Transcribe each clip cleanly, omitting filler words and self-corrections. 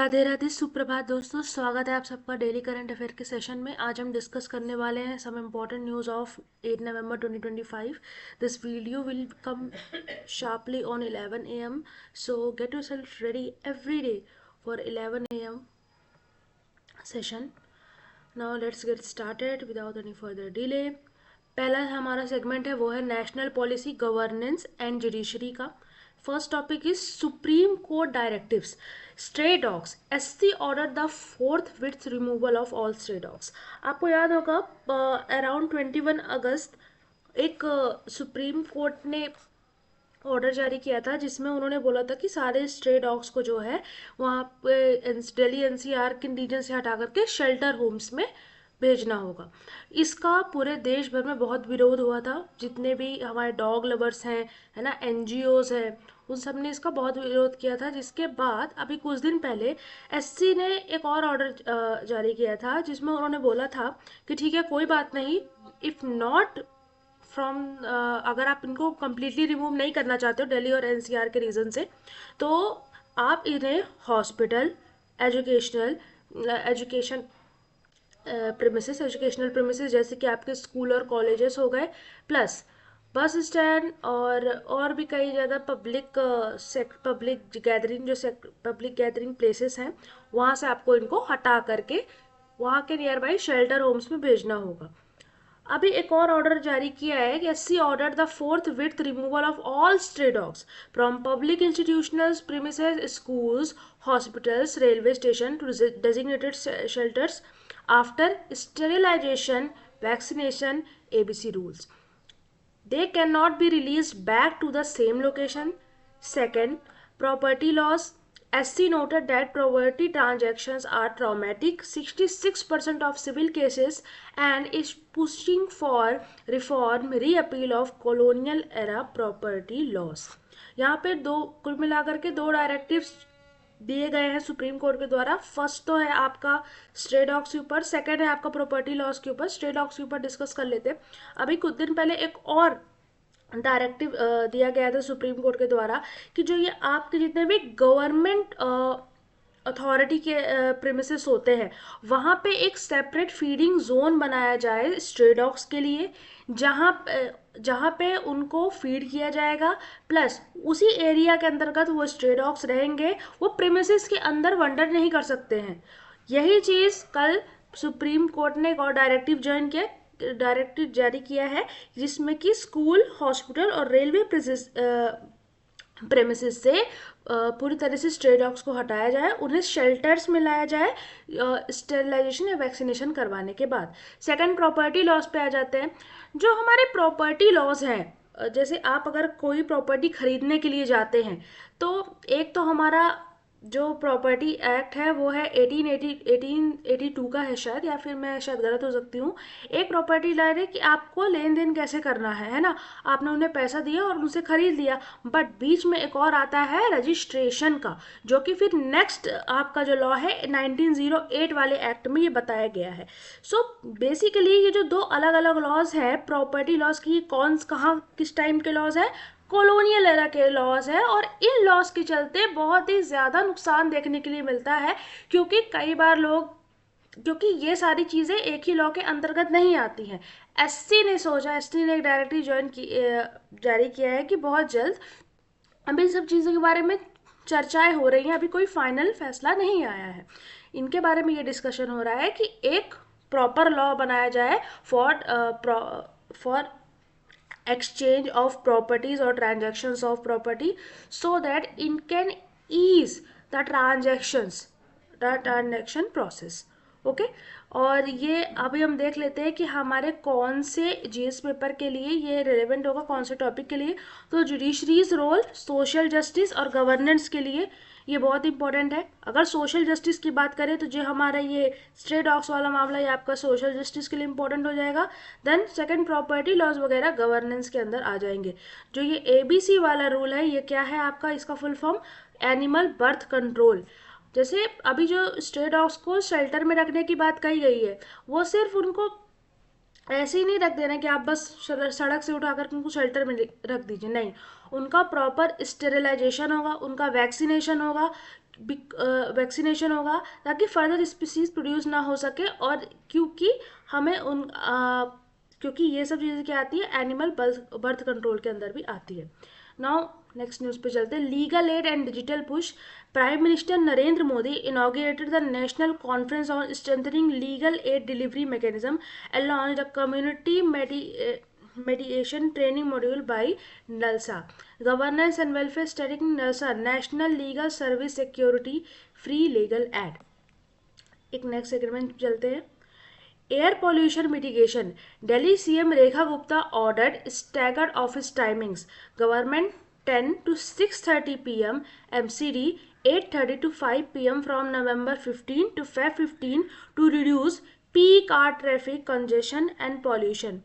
राधे राधे सुप्रभात दोस्तों, स्वागत है आप सबका डेली करंट अफेयर के सेशन में। आज हम डिस्कस करने वाले हैं some important news of 8 November 2025। This video will come sharply on 11 a.m. So get yourself ready every day for 11 a.m. session. Now let's get started without any further delay. पहला हमारा segment है वो है national policy governance and judiciary का। First topic is Supreme Court directives stray dogs SC order the fourth with removal of all stray dogs. आपको याद होगा around 21 अगस्त एक सुप्रीम कोर्ट ने ऑर्डर जारी किया था जिसमें उन्होंने बोला था कि सारे स्ट्रे डॉग्स को जो है वहाँ पे दिल्ली एनसीआर के रीजन से हटा करके शेल्टर होम्स में भेजना होगा। इसका पूरे देश भर में बहुत विरोध हुआ था। जितने भी हमारे डॉग लवर्स हैं, है ना, एनजीओज हैं, उन सब ने इसका बहुत विरोध किया था। जिसके बाद अभी कुछ दिन पहले एससी ने एक और ऑर्डर जारी किया था जिसमें उन्होंने बोला था कि ठीक है, कोई बात नहीं, इफ़ नॉट फ्रॉम अगर आप इनको कम्प्लीटली रिमूव नहीं करना चाहते हो दिल्ली और एनसीआर के रीज़न से, तो आप इन्हें hospital, education premises, educational premises जैसे कि आपके स्कूल और कॉलेजेस हो गए, प्लस बस स्टैंड और भी कई ज़्यादा पब्लिक गैदरिंग प्लेसेस हैं, वहाँ से आपको इनको हटा करके वहाँ के नियर बाई शेल्टर होम्स में भेजना होगा। अभी एक और ऑर्डर जारी किया है कि SC order the fourth with removal of all stray dogs from public institutional premises, schools, hospitals, railway station to designated shelters after sterilisation, vaccination, ABC rules. They cannot be released back to the same location. Second, property loss. SC noted that property transactions are traumatic 66% of civil cases and is pushing for reform reappeal of colonial era property laws. यहाँ पे कुल मिलाकर के दो directives दिए गए हैं supreme court के द्वारा। फर्स्ट तो है आपका स्ट्रे डॉग्स के ऊपर, सेकंड है आपका प्रॉपर्टी लॉस के ऊपर। स्ट्रे डॉग्स के ऊपर डिस्कस कर लेते हैं। अभी कुछ दिन पहले एक और डायरेक्टिव दिया गया था सुप्रीम कोर्ट के द्वारा कि जो ये आपके जितने भी गवर्नमेंट अथॉरिटी के प्रीमिसेस होते हैं वहाँ पे एक सेपरेट फीडिंग जोन बनाया जाए स्ट्रे डॉग्स के लिए, जहाँ पे उनको फीड किया जाएगा, प्लस उसी एरिया के अंतर्गत वो स्ट्रे डॉग्स रहेंगे, वो प्रीमिसेस के अंदर वंडर नहीं कर सकते हैं। यही चीज़ कल सुप्रीम कोर्ट ने एक और डायरेक्टिव जारी किया है जिसमें कि स्कूल, हॉस्पिटल और रेलवे प्रेमिसेस से पूरी तरह से स्ट्रे डॉग्स को हटाया जाए, उन्हें शेल्टर्स में लाया जाए स्टेरिलाइजेशन या वैक्सीनेशन करवाने के बाद। सेकंड, प्रॉपर्टी लॉस पे आ जाते हैं। जो हमारे प्रॉपर्टी लॉस हैं, जैसे आप अगर कोई प्रॉपर्टी खरीदने के लिए जाते हैं तो एक तो हमारा जो प्रॉपर्टी एक्ट है वो है 1882 का है शायद, या फिर मैं शायद गलत हो सकती हूँ। एक प्रॉपर्टी ला रहे कि आपको लेन देन कैसे करना है ना, आपने उन्हें पैसा दिया और उनसे खरीद लिया, बट बीच में एक और आता है रजिस्ट्रेशन का, जो कि फिर नेक्स्ट आपका जो लॉ है 1908 वाले एक्ट में ये बताया गया है। सो बेसिकली ये जो दो अलग अलग लॉज है प्रॉपर्टी लॉज की, कौन कहाँ किस टाइम के लॉज है, कॉलोनियल एरा के लॉज है, और इन लॉज के चलते बहुत ही ज़्यादा नुकसान देखने के लिए मिलता है, क्योंकि कई बार क्योंकि ये सारी चीज़ें एक ही लॉ के अंतर्गत नहीं आती हैं। एससी ने एक डायरेक्टिव जारी किया है कि बहुत जल्द अभी इन सब चीज़ों के बारे में चर्चाएं हो रही हैं, अभी कोई फाइनल फैसला नहीं आया है। इनके बारे में ये डिस्कशन हो रहा है कि एक प्रॉपर लॉ बनाया जाए for exchange of properties or transactions of property so that it can ease the transaction process. Okay और ये अभी हम देख लेते हैं कि हमारे कौन से जीएस पेपर के लिए ये रिलेवेंट होगा, कौन से टॉपिक के लिए। तो जुडिशरीज रोल, सोशल जस्टिस और गवर्नेंस के लिए ये बहुत इंपॉर्टेंट है। अगर सोशल जस्टिस की बात करें तो जो हमारा ये स्ट्रे डॉग्स वाला मामला ये आपका सोशल जस्टिस के लिए इंपॉर्टेंट हो जाएगा। देन सेकंड, प्रॉपर्टी लॉज वगैरह गवर्नेंस के अंदर आ जाएंगे। जो ये एबीसी वाला रूल है ये क्या है आपका, इसका full form animal birth control. जैसे अभी जो स्ट्रे डॉग्स को शेल्टर में रखने की बात कही गई है, वो सिर्फ उनको ऐसे ही नहीं रख देना कि आप बस सड़क से उठाकर उनको शेल्टर में रख दीजिए, नहीं, उनका प्रॉपर स्टेरिलाइजेशन होगा, उनका वैक्सीनेशन होगा, वैक्सीनेशन होगा ताकि फर्दर स्पीसीज प्रोड्यूस ना हो सके, और क्योंकि हमें क्योंकि ये सब चीज़ें क्या आती है, एनिमल बर्थ कंट्रोल के अंदर भी आती है। नाउ नेक्स्ट न्यूज़ पे चलते हैं। Legal aid and digital push. Prime minister Narendra Modi inaugurated the national conference on strengthening legal aid delivery mechanism and launched a community mediation training module by NALSA, Governance and Welfare Studying NALSA, National Legal Service Security Free Legal Aid। एक next segment चलते हैं। Air pollution mitigation. Delhi CM Rekha Gupta ordered staggered office timings. Government 10 to 6:30 PM, MCD 8:30 to 5 PM from November 15 to Feb 15 to reduce peak hour traffic congestion and pollution।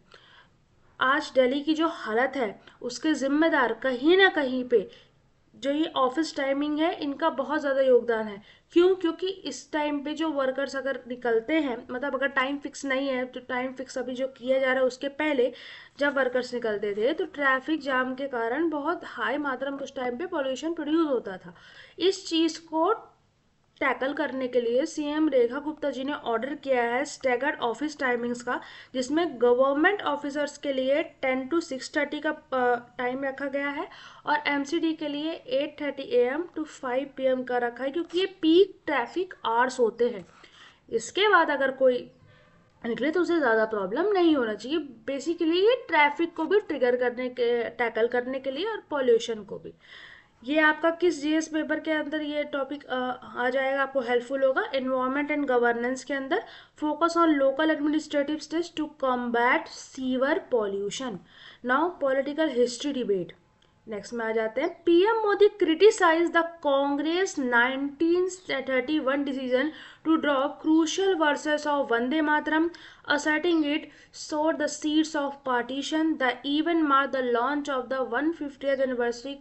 आज दिल्ली की जो हालत है उसके जिम्मेदार कहीं ना कहीं पे जो ये ऑफिस टाइमिंग है इनका बहुत ज़्यादा योगदान है। क्यों? क्योंकि इस टाइम पे जो वर्कर्स अगर निकलते हैं, मतलब अगर टाइम फिक्स नहीं है तो टाइम फिक्स अभी जो किया जा रहा है उसके पहले जब वर्कर्स निकलते थे तो ट्रैफिक जाम के कारण बहुत हाई मात्रा में उस टाइम पे पॉल्यूशन प्रोड्यूस होता था। इस चीज़ को टैकल करने के लिए सीएम रेखा गुप्ता जी ने ऑर्डर किया है स्टैगर्ड ऑफिस टाइमिंग्स का, जिसमें गवर्नमेंट ऑफिसर्स के लिए 10 to 6:30 का टाइम रखा गया है और एमसीडी के लिए 8:30 AM to 5 PM का रखा है, क्योंकि ये पीक ट्रैफिक आवर्स होते हैं। इसके बाद अगर कोई निकले तो उसे ज़्यादा प्रॉब्लम नहीं होना चाहिए। बेसिकली ये ट्रैफिक को भी ट्रिगर करने के टैकल करने के लिए और पॉल्यूशन को भी। ये आपका किस जीएस पेपर के अंदर ये टॉपिक आ जाएगा, आपको हेल्पफुल होगा। एनवायरनमेंट एंड गवर्नेंस के अंदर focus on local administrative steps to combat sewer pollution. Now political history debate. Next में आ जाते हैं। PM Modi criticise the Congress 1931 decision to drop crucial verses of Vande Mataram, asserting it sowed the seeds of partition. The event marked the launch of the 150th anniversary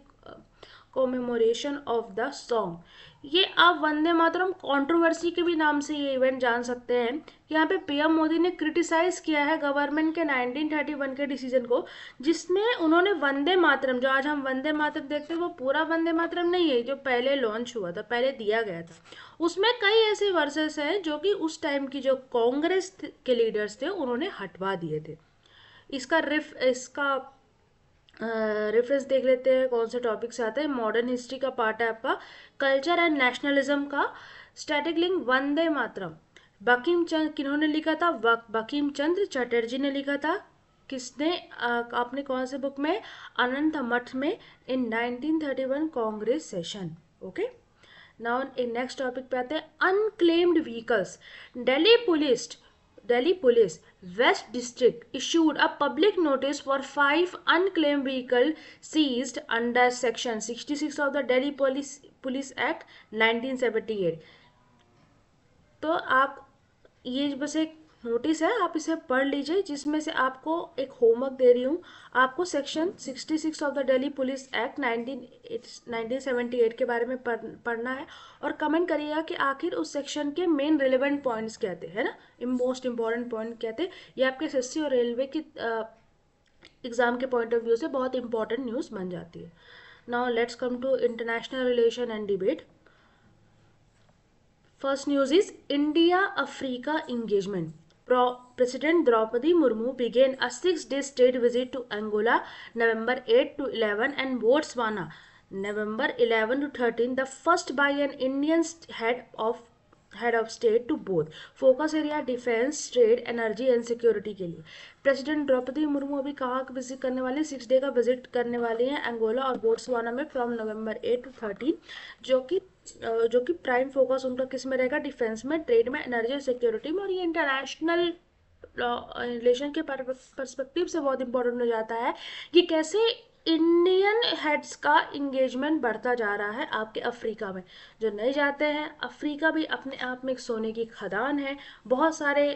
commemoration of the song. ये आप Vande Mataram controversy के भी नाम से ये इवेंट जान सकते हैं। यहाँ पे पीएम मोदी ने क्रिटिसाइज किया है गवर्नमेंट के 1931 के डिसीजन को, जिसमें उन्होंने वंदे मातरम, जो आज हम वंदे मातरम देखते हैं वो पूरा वंदे मातरम नहीं है जो पहले लॉन्च हुआ था, पहले दिया गया था। उसमें कई ऐसे वर्सेस हैं जो कि उस टाइम की जो कांग्रेस के लीडर्स थे उन्होंने हटवा दिए थे। इसका रेफरेंस देख लेते हैं कौन से टॉपिक से आते हैं। मॉडर्न हिस्ट्री का पार्ट है आपका कल्चर एंड नेशनलिज्म का। स्टैटिक लिंक वंदे मातरम बंकिम चंद्र किन्होंने लिखा था? बंकिम चंद्र चटर्जी ने लिखा था। किसने? आपने कौन से बुक में? अनंत मठ में इन 1931 Congress session. Okay, now next topic पे आते हैं। Unclaimed vehicles. Delhi Police West District issued a public notice for 5 unclaimed vehicles seized under Section 66 of the Delhi Police Act 1978। तो आप ये बस एक नोटिस है, आप इसे पढ़ लीजिए, जिसमें से आपको एक होमवर्क दे रही हूँ। आपको section 66 of the Delhi police act 1978 के बारे में पढ़ना है और कमेंट करिएगा कि आखिर उस सेक्शन के मेन रिलेवेंट पॉइंट्स क्या थे, है ना, मोस्ट इंपॉर्टेंट पॉइंट क्या थे। ये आपके एसएससी और रेलवे की एग्जाम के पॉइंट ऑफ व्यू से बहुत इंपॉर्टेंट न्यूज़ बन जाती है। Now let's come to international relation and debate. First news is India-Africa engagement. President Draupadi Murmu began a 6-day state visit to Angola November 8 to 11 and Botswana November 11 to 13, the first by an Indian head of state to both focus area defence, trade, energy and security के लिए। President Draupadi Murmu अभी कहाँ visit करने वाले? 6 day का visit करने वाली हैं अंगोला और बोट्सवाना में फ्रॉम नवंबर 8 to 13, जो कि प्राइम फोकस उनका किस में रहेगा? डिफेंस में, ट्रेड में, एनर्जी और सिक्योरिटी में। और ये इंटरनेशनल रिलेशन के परस्पेक्टिव से बहुत इंपॉर्टेंट हो जाता है कि कैसे इंडियन हेड्स का इंगेजमेंट बढ़ता जा रहा है आपके अफ्रीका में। जो नहीं जाते हैं, अफ्रीका भी अपने आप में एक सोने की खदान है, बहुत सारे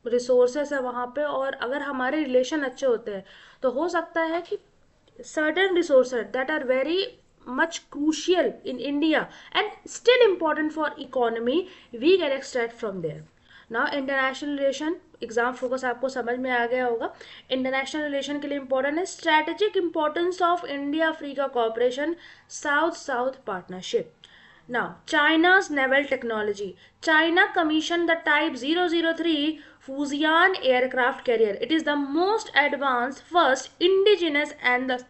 रिसोर्सेस है वहाँ पे, और अगर हमारे रिलेशन अच्छे होते हैं तो हो सकता है कि certain resources that are very much crucial in India and still important for economy we can extract from there. Now international relation exam focus आपको समझ में आ गया होगा। इंटरनेशनल रिलेशन के लिए इंपॉर्टेंट है strategic importance of India Africa cooperation, south south partnership. Now, China's naval technology. China commissioned the Type 003 Fujian aircraft carrier. It is the most advanced, first indigenous and the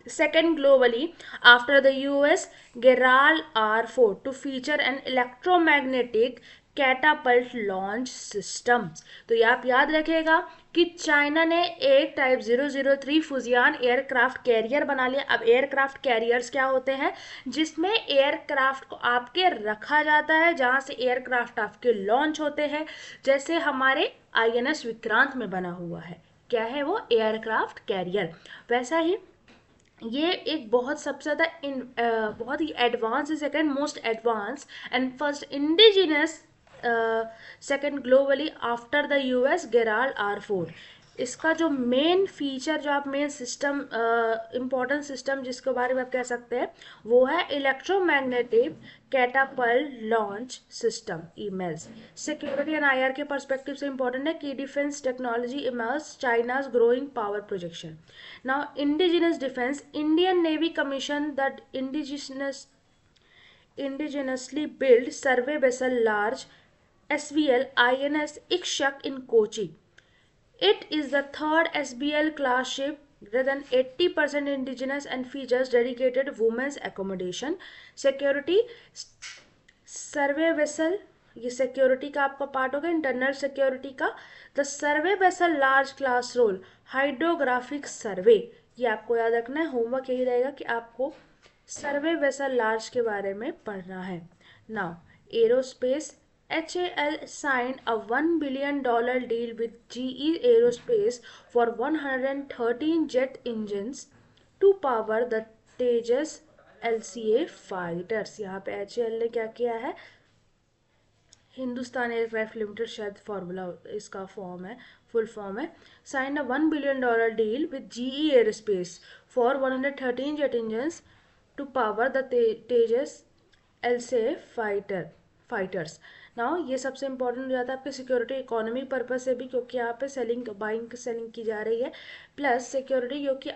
second globally after the US Gerald R4 to feature an electromagnetic catapult launch system. तो ये आप याद रखेगा कि China ने एक type 003 Fujian aircraft carrier बना लिया। अब एयरक्राफ्ट कैरियर्स क्या होते हैं, जिसमें एयरक्राफ्ट को आपके रखा जाता है, जहां से एयरक्राफ्ट आपके लॉन्च होते हैं, जैसे हमारे INS विक्रांत में बना हुआ है। क्या है वो? Aircraft carrier. वैसा ही ये एक बहुत सबसे ज़्यादा बहुत ही advance, second most advance and first indigenous, second globally after the US Gerald R4। इसका जो मेन फीचर, जो आप मेन सिस्टम, इम्पोर्टेंट सिस्टम जिसके बारे में आप कह सकते हैं, वो है electromagnetic catapult launch system emails. Security and IR के परस्पेक्टिव से इंपॉर्टेंट है कि defence technology immerse China's growing power projection. Now indigenous defence, Indian navy commission the indigenously built survey vessel large SVL INS Ikshak in Kochi. It is the third SBL class ship greater than 80% indigenous and features dedicated women's accommodation. Security survey vessel, ये security का आपका part होगा, internal security का। The survey vessel large class role hydrographic survey, ये आपको याद रखना है, होमवर्क यही रहेगा कि आपको सर्वे वेसल लार्ज के बारे में पढ़ना है। Now aerospace, HAL signed a $1 billion deal with GE Aerospace for 113 jet engines to power the Tejas LCA fighters। यहाँ पे HAL ने क्या किया है, हिंदुस्तान एयरक्राफ्ट लिमिटेड शायद फॉर्मूला इसका फॉर्म है, फुल फॉर्म है। Sign a $1 billion deal with GE Aerospace for 113 jet engines to power the Tejas LCA fighters. Now ये सबसे इंपॉर्टेंट हो जाता है आपके सिक्योरिटी इकोनॉमी पर्पज से भी, क्योंकि यहाँ पे सेलिंग, बाइंग सेलिंग की जा रही है, प्लस सिक्योरिटी, क्योंकि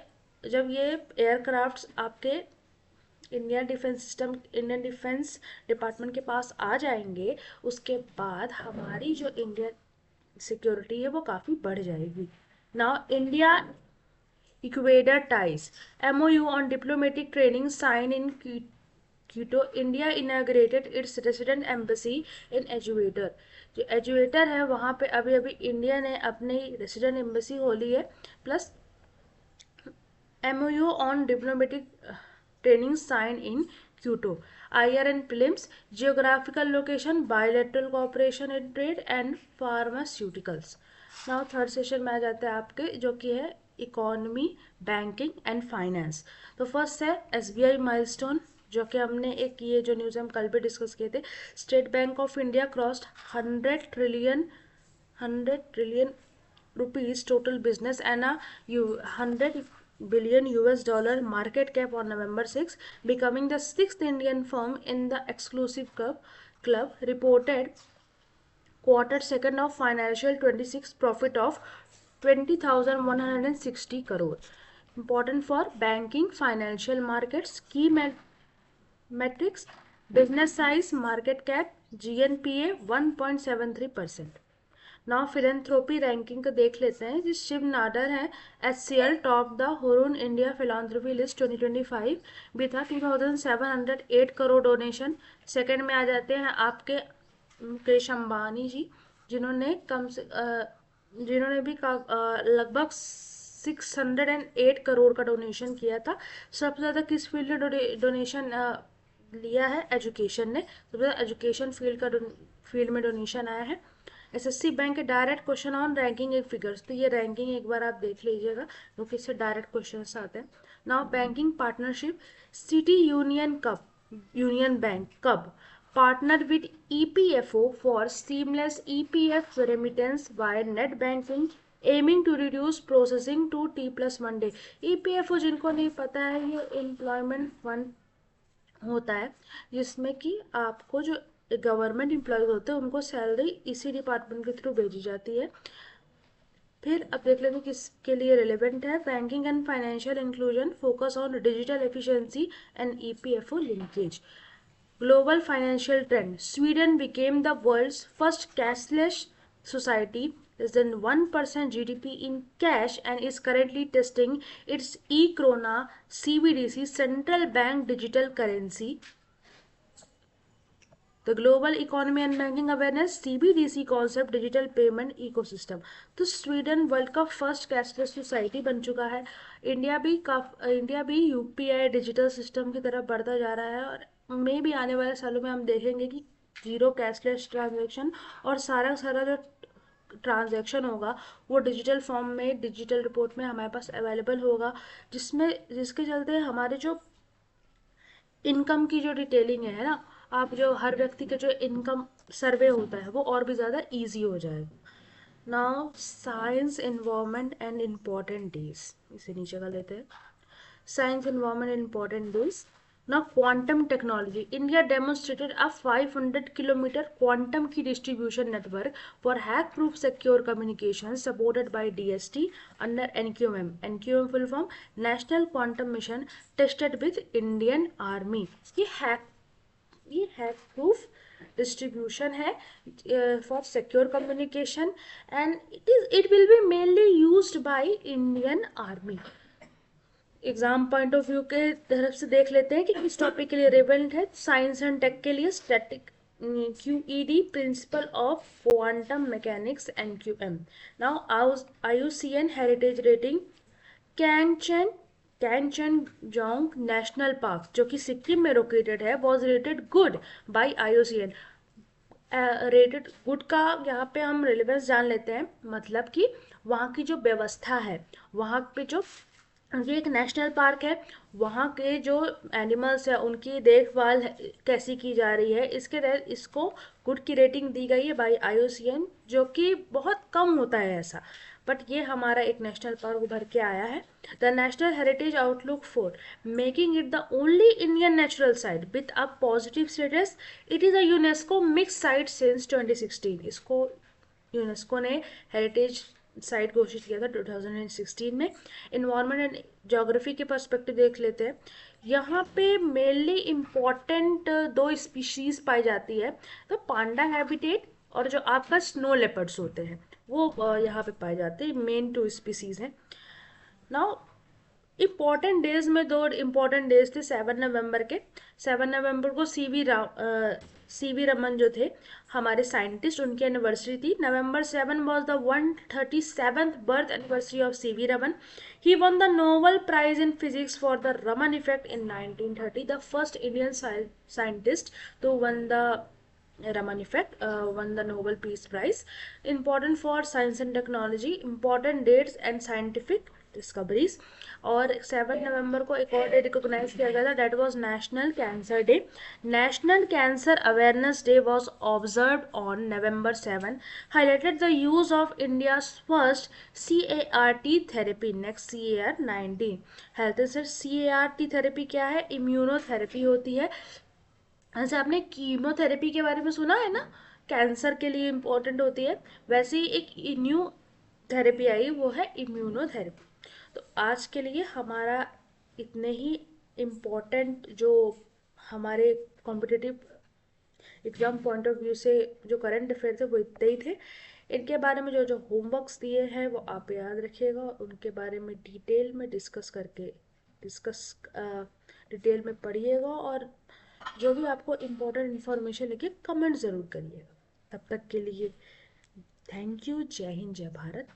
जब ये एयरक्राफ्ट्स आपके इंडियन डिफेंस डिपार्टमेंट के पास आ जाएंगे, उसके बाद हमारी जो इंडियन सिक्योरिटी है वो काफ़ी बढ़ जाएगी। Now India Ecuador ties, MOU on diplomatic training sign in Quito. India inaugurated its resident embassy in Ecuador. जो एजुएटर है वहाँ पे अभी अभी इंडिया ने अपनी रेसिडेंट एम्बेसी खोली है, plus MOU on diplomatic training sign in Quito. IR and prelims, geographical location, bilateral cooperation in trade and pharmaceuticals. Now third session में आ जाते हैं आपके, जो कि है इकोनॉमी, बैंकिंग एंड फाइनेंस। तो फर्स्ट है SBI माइलस्टोन, जो कि हमने एक, ये जो न्यूज़ हम कल भी डिस्कस किए थे, state bank of India crossed 100 trillion rupees total business and 100 billion US dollar market cap on November 6, becoming the 6th Indian firm in the exclusive club. Reported quarter second of financial 26 profit of 20,160 crore. Important for banking, financial markets, key metrics, business size, market cap, GNPA 1.73%. Now philanthropy ranking को देख लेते हैं। जिस शिव नाडर है HCL top the Hurun India philanthropy list 2025 भी था, 2708 crore donation. Second में आ जाते हैं आपके मुकेश अंबानी जी, जिन्होंने जिन्होंने भी लगभग 608 करोड़ का डोनेशन किया था। सबसे ज़्यादा किस फील्ड में डोनेशन लिया है? एजुकेशन ने, सबसे ज़्यादा एजुकेशन फील्ड में डोनेशन आया है। SSC बैंक के डायरेक्ट क्वेश्चन ऑन रैंकिंग एक फिगर्स, तो ये रैंकिंग एक बार आप देख लीजिएगा क्योंकि इससे डायरेक्ट क्वेश्चन आते हैं। Now banking partnership, City Union Bank कब partner with EPFO for seamless EPF remittance via net banking aiming to reduce processing to T+1 day. EPFO जिनको नहीं पता है, ये एम्प्लॉयमेंट फंड होता है जिसमें कि आपको जो गवर्नमेंट एम्प्लॉयज होते हैं उनको सैलरी इसी डिपार्टमेंट के थ्रू भेजी जाती है। फिर अब देख लेते हैं किसके लिए रिलेवेंट है। Banking and financial inclusion, focus on digital efficiency and EPFO linkage. Global financial trend. Sweden became the world's first cashless society, less than 1% GDP in cash, and is currently testing its e-krona CBDC central bank digital currency. The global economy and banking awareness CBDC concept digital payment ecosystem. तो Sweden world का first cashless society बन चुका है। India भी UPI digital system की तरफ बढ़ता जा रहा है, और मे भी आने वाले सालों में हम देखेंगे कि जीरो कैशलेस ट्रांजेक्शन और सारा सारा जो ट्रांजैक्शन होगा वो डिजिटल फॉर्म में, डिजिटल रिपोर्ट में हमारे पास अवेलेबल होगा, जिसके चलते हमारे जो इनकम की जो डिटेलिंग है ना, आप जो हर व्यक्ति का जो इनकम सर्वे होता है वो और भी ज़्यादा इजी हो जाएगा। Now science environment and important days, इसे नीचे का लेते हैं। Science, Environment, and Important Days. Now, quantum technology. India demonstrated a 500-kilometer quantum key distribution network for hack-proof secure communications supported by DST under NQM. NQM full form National Quantum Mission tested with Indian Army. ये hack proof distribution है for secure communication, and it will be mainly used by Indian army. Exam point of view के तरफ से देख लेते हैं कि किस टॉपिक के लिए रिलेवेंट है। साइंस एंड टेक के लिए static QED principle of quantum mechanics NQM। Now IUCN heritage rating Kanchenjunga National Park जो कि सिक्किम में लोकेटेड है was rated good by IUCN। Rated good का यहाँ पे हम रिलेवेंस जान लेते हैं, मतलब कि वहाँ की जो व्यवस्था है, वहाँ पे जो ये एक नेशनल पार्क है, वहाँ के जो एनिमल्स है उनकी देखभाल कैसी की जा रही है, इसके तहत इसको गुड की रेटिंग दी गई है बाय IUCN, जो कि बहुत कम होता है ऐसा, बट ये हमारा एक नेशनल पार्क उभर के आया है। The national heritage outlook for making it the only Indian natural site with a positive status, it is a UNESCO mix site since 2016। इसको यूनेस्को ने हेरिटेज साइट घोषित किया था 2016 में। इन्वायरमेंट एंड ज्योग्राफी के पर्सपेक्टिव देख लेते हैं। यहाँ पे मेनली इम्पॉर्टेंट दो स्पीशीज पाई जाती है, तो पांडा हैबिटेट और जो आपका स्नो लेपर्ड्स होते हैं वो यहाँ पे पाए जाते हैं, मेन टू स्पीसीज हैं। नाउ इम्पॉर्टेंट डेज में दो इम्पॉर्टेंट डेज थे 7 नवंबर के। 7 नवंबर को सी वी रमन जो थे हमारे साइंटिस्ट, उनकी एनिवर्सरी थी। November 7 was the 137th birth anniversary of C V Raman. He won the Nobel prize in physics for the Raman effect in 1930, the first Indian scientist to won the Raman effect, won the Nobel Peace Prize. Important for science and technology, important dates and scientific discoveries. और 7 नवंबर को एक और day recognise किया गया था, date was national cancer day. National cancer awareness day was observe on November 7, highlighted the use of India first CAR-T therapy next CAR-19 health. Sir CAR-T therapy क्या है? Immunotherapy होती है। जैसे आपने कीमोथेरेपी के बारे में सुना है ना, कैंसर के लिए इम्पोर्टेंट होती है, वैसे ही एक न्यू थेरेपी आई, वो है इम्यूनोथेरेपी। तो आज के लिए हमारा इतने ही इम्पोर्टेंट जो हमारे competitive exam point of view से जो करंट अफेयर थे वो इतने ही थे। इनके बारे में जो जो होमवर्क्स दिए हैं वो आप याद रखिएगा, उनके बारे में डिटेल में डिटेल में पढ़िएगा, और जो भी आपको इम्पोर्टेंट इन्फॉर्मेशन लगे कमेंट ज़रूर करिएगा। तब तक के लिए थैंक यू। जय हिंद, जय भारत।